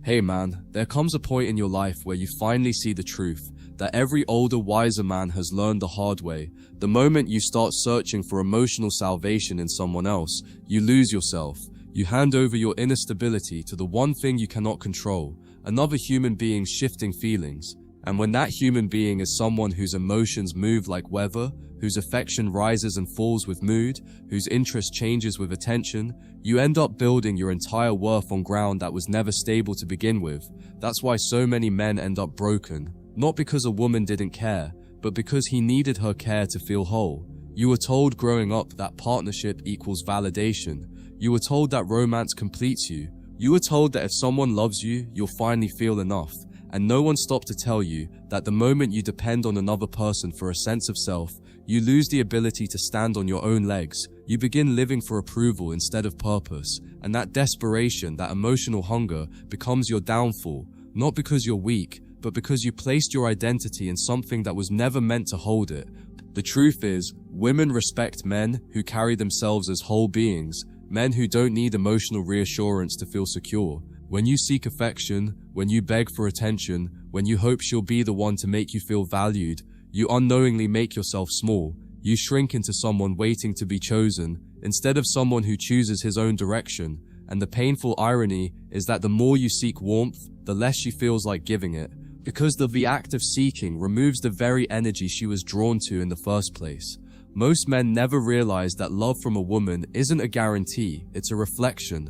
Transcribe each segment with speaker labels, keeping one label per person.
Speaker 1: Hey man, there comes a point in your life where you finally see the truth that every older, wiser man has learned the hard way. The moment you start searching for emotional salvation in someone else, you lose yourself. You hand over your inner stability to the one thing you cannot control, another human being's shifting feelings. And when that human being is someone whose emotions move like weather, whose affection rises and falls with mood, whose interest changes with attention, you end up building your entire worth on ground that was never stable to begin with. That's why so many men end up broken. Not because a woman didn't care, but because he needed her care to feel whole. You were told growing up that partnership equals validation. You were told that romance completes you. You were told that if someone loves you, you'll finally feel enough. And no one stopped to tell you that the moment you depend on another person for a sense of self, you lose the ability to stand on your own legs. You begin living for approval instead of purpose. And that desperation, that emotional hunger, becomes your downfall. Not because you're weak, but because you placed your identity in something that was never meant to hold it. The truth is, women respect men who carry themselves as whole beings, men who don't need emotional reassurance to feel secure. When you seek affection, when you beg for attention, when you hope she'll be the one to make you feel valued, you unknowingly make yourself small. You shrink into someone waiting to be chosen, instead of someone who chooses his own direction. And the painful irony is that the more you seek warmth, the less she feels like giving it, because the act of seeking removes the very energy she was drawn to in the first place. Most men never realize that love from a woman isn't a guarantee, it's a reflection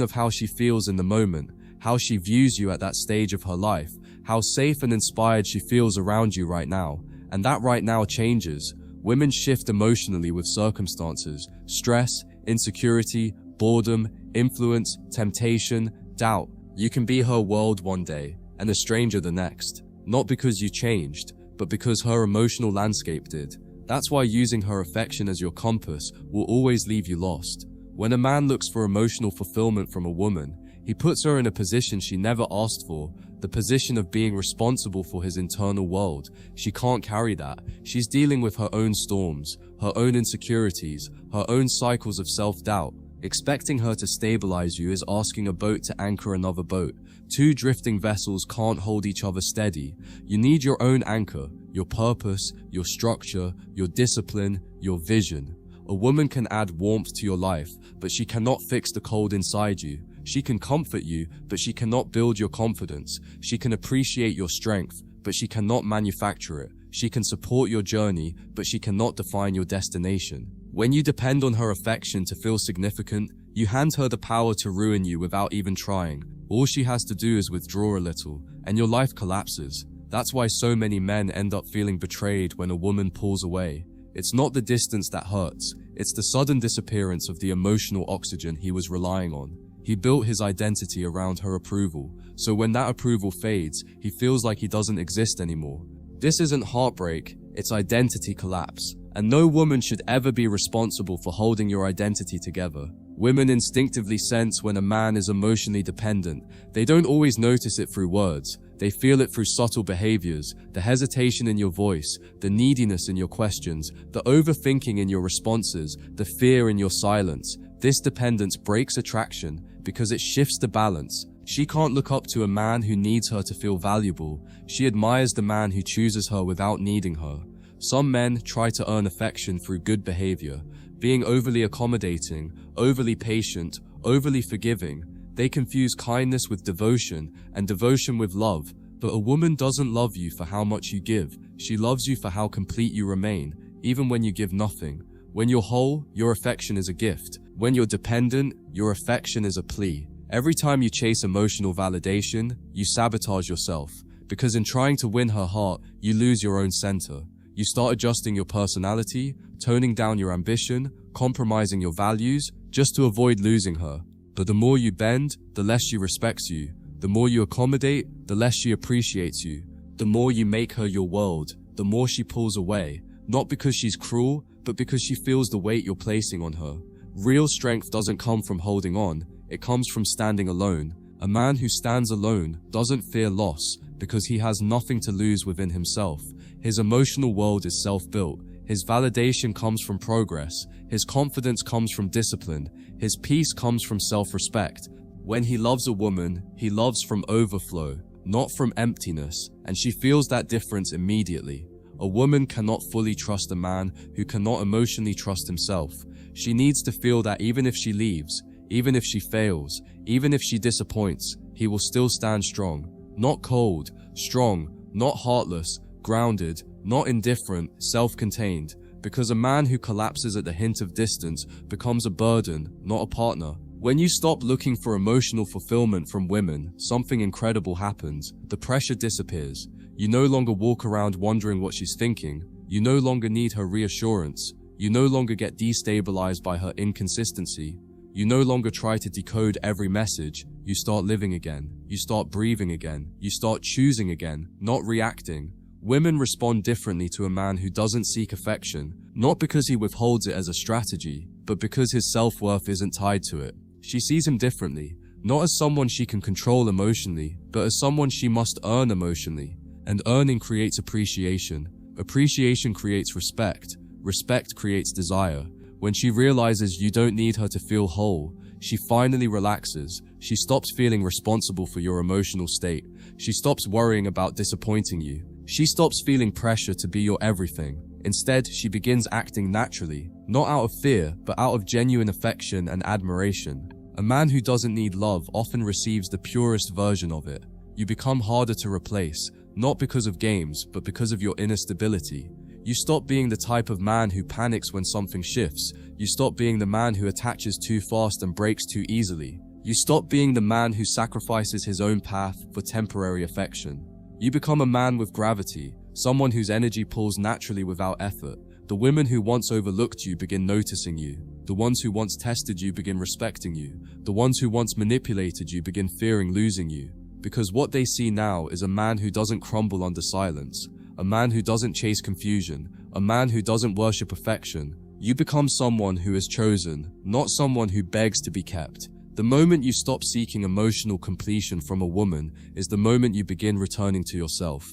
Speaker 1: of how she feels in the moment, how she views you at that stage of her life, how safe and inspired she feels around you right now. And that right now changes. Women shift emotionally with circumstances, stress, insecurity, boredom, influence, temptation, doubt. You can be her world one day and a stranger the next, not because you changed, but because her emotional landscape did. That's why using her affection as your compass will always leave you lost. When a man looks for emotional fulfillment from a woman, he puts her in a position she never asked for, the position of being responsible for his internal world. She can't carry that. She's dealing with her own storms, her own insecurities, her own cycles of self-doubt. Expecting her to stabilize you is asking a boat to anchor another boat. Two drifting vessels can't hold each other steady. You need your own anchor, your purpose, your structure, your discipline, your vision. A woman can add warmth to your life, but she cannot fix the cold inside you. She can comfort you, but she cannot build your confidence. She can appreciate your strength, but she cannot manufacture it. She can support your journey, but she cannot define your destination. When you depend on her affection to feel significant, you hand her the power to ruin you without even trying. All she has to do is withdraw a little, and your life collapses. That's why so many men end up feeling betrayed when a woman pulls away. It's not the distance that hurts, it's the sudden disappearance of the emotional oxygen he was relying on. He built his identity around her approval, so when that approval fades, he feels like he doesn't exist anymore. This isn't heartbreak, it's identity collapse. And no woman should ever be responsible for holding your identity together. Women instinctively sense when a man is emotionally dependent. They don't always notice it through words. They feel it through subtle behaviors, the hesitation in your voice, the neediness in your questions, the overthinking in your responses, the fear in your silence. This dependence breaks attraction because it shifts the balance. She can't look up to a man who needs her to feel valuable. She admires the man who chooses her without needing her. Some men try to earn affection through good behavior, being overly accommodating, overly patient, overly forgiving. They confuse kindness with devotion and devotion with love. But a woman doesn't love you for how much you give. She loves you for how complete you remain, even when you give nothing. When you're whole, your affection is a gift. When you're dependent, your affection is a plea. Every time you chase emotional validation, you sabotage yourself. Because in trying to win her heart, you lose your own center. You start adjusting your personality, toning down your ambition, compromising your values, just to avoid losing her. But the more you bend, the less she respects you. The more you accommodate, the less she appreciates you. The more you make her your world, the more she pulls away. Not because she's cruel, but because she feels the weight you're placing on her. Real strength doesn't come from holding on, it comes from standing alone. A man who stands alone doesn't fear loss because he has nothing to lose within himself. His emotional world is self-built. His validation comes from progress. His confidence comes from discipline. His peace comes from self-respect. When he loves a woman, he loves from overflow, not from emptiness, and she feels that difference immediately. A woman cannot fully trust a man who cannot emotionally trust himself. She needs to feel that even if she leaves, even if she fails, even if she disappoints, he will still stand strong. Not cold, strong, not heartless, grounded, not indifferent, self-contained. Because a man who collapses at the hint of distance becomes a burden, not a partner. When you stop looking for emotional fulfillment from women, something incredible happens. The pressure disappears. You no longer walk around wondering what she's thinking. You no longer need her reassurance. You no longer get destabilized by her inconsistency. You no longer try to decode every message. You start living again. You start breathing again. You start choosing again, not reacting. Women respond differently to a man who doesn't seek affection, not because he withholds it as a strategy, but because his self-worth isn't tied to it. She sees him differently, not as someone she can control emotionally, but as someone she must earn emotionally. And earning creates appreciation. Appreciation creates respect. Respect creates desire. When she realizes you don't need her to feel whole, she finally relaxes. She stops feeling responsible for your emotional state. She stops worrying about disappointing you. She stops feeling pressure to be your everything. Instead, she begins acting naturally, not out of fear, but out of genuine affection and admiration. A man who doesn't need love often receives the purest version of it. You become harder to replace, not because of games, but because of your inner stability. You stop being the type of man who panics when something shifts. You stop being the man who attaches too fast and breaks too easily. You stop being the man who sacrifices his own path for temporary affection. You become a man with gravity, someone whose energy pulls naturally without effort. The women who once overlooked you begin noticing you. The ones who once tested you begin respecting you. The ones who once manipulated you begin fearing losing you. Because what they see now is a man who doesn't crumble under silence, a man who doesn't chase confusion, a man who doesn't worship affection. You become someone who is chosen, not someone who begs to be kept. The moment you stop seeking emotional completion from a woman is the moment you begin returning to yourself.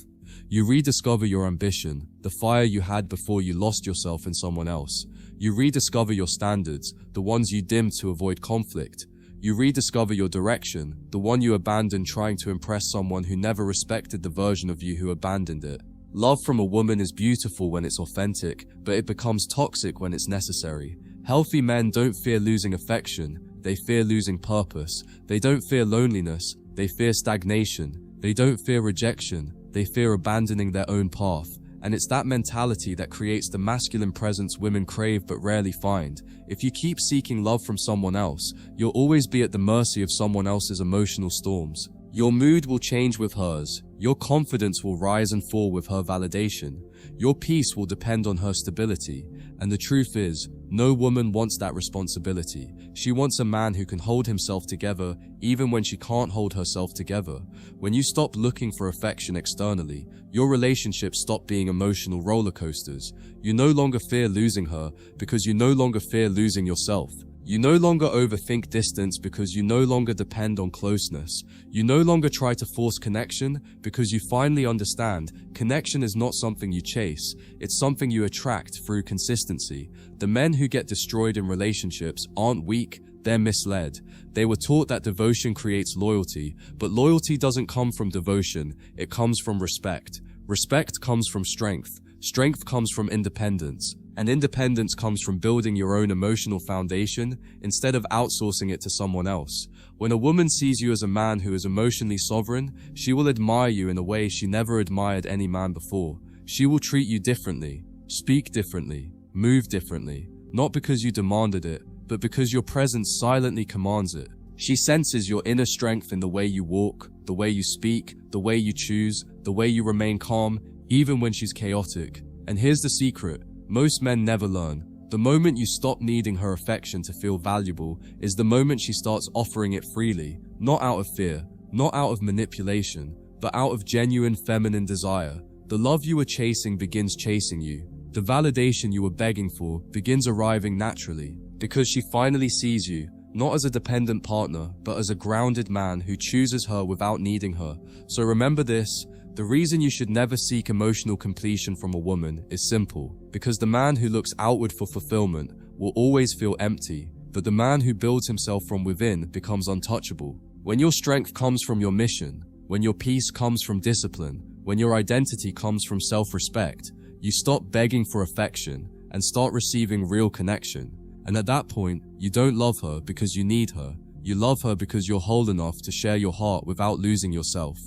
Speaker 1: You rediscover your ambition, the fire you had before you lost yourself in someone else. You rediscover your standards, the ones you dimmed to avoid conflict. You rediscover your direction, the one you abandoned trying to impress someone who never respected the version of you who abandoned it. Love from a woman is beautiful when it's authentic, but it becomes toxic when it's necessary. Healthy men don't fear losing affection. They fear losing purpose. They don't fear loneliness. They fear stagnation. They don't fear rejection. They fear abandoning their own path. And it's that mentality that creates the masculine presence women crave but rarely find. If you keep seeking love from someone else, you'll always be at the mercy of someone else's emotional storms. Your mood will change with hers. Your confidence will rise and fall with her validation. Your peace will depend on her stability. And the truth is, no woman wants that responsibility. She wants a man who can hold himself together even when she can't hold herself together. When you stop looking for affection externally, your relationships stop being emotional roller coasters. You no longer fear losing her because you no longer fear losing yourself. You no longer overthink distance because you no longer depend on closeness. You no longer try to force connection because you finally understand connection is not something you chase, it's something you attract through consistency. The men who get destroyed in relationships aren't weak, they're misled. They were taught that devotion creates loyalty, but loyalty doesn't come from devotion, it comes from respect. Respect comes from strength. Strength comes from independence. And independence comes from building your own emotional foundation instead of outsourcing it to someone else. When a woman sees you as a man who is emotionally sovereign, she will admire you in a way she never admired any man before. She will treat you differently, speak differently, move differently, not because you demanded it, but because your presence silently commands it. She senses your inner strength in the way you walk, the way you speak, the way you choose, the way you remain calm, even when she's chaotic. And here's the secret. Most men never learn. The moment you stop needing her affection to feel valuable is the moment she starts offering it freely, not out of fear, not out of manipulation, but out of genuine feminine desire. The love you were chasing begins chasing you. The validation you were begging for begins arriving naturally, because she finally sees you, not as a dependent partner, but as a grounded man who chooses her without needing her. So remember this. The reason you should never seek emotional completion from a woman is simple, because the man who looks outward for fulfillment will always feel empty, but the man who builds himself from within becomes untouchable. When your strength comes from your mission, when your peace comes from discipline, when your identity comes from self-respect, you stop begging for affection and start receiving real connection. And at that point, you don't love her because you need her. You love her because you're whole enough to share your heart without losing yourself.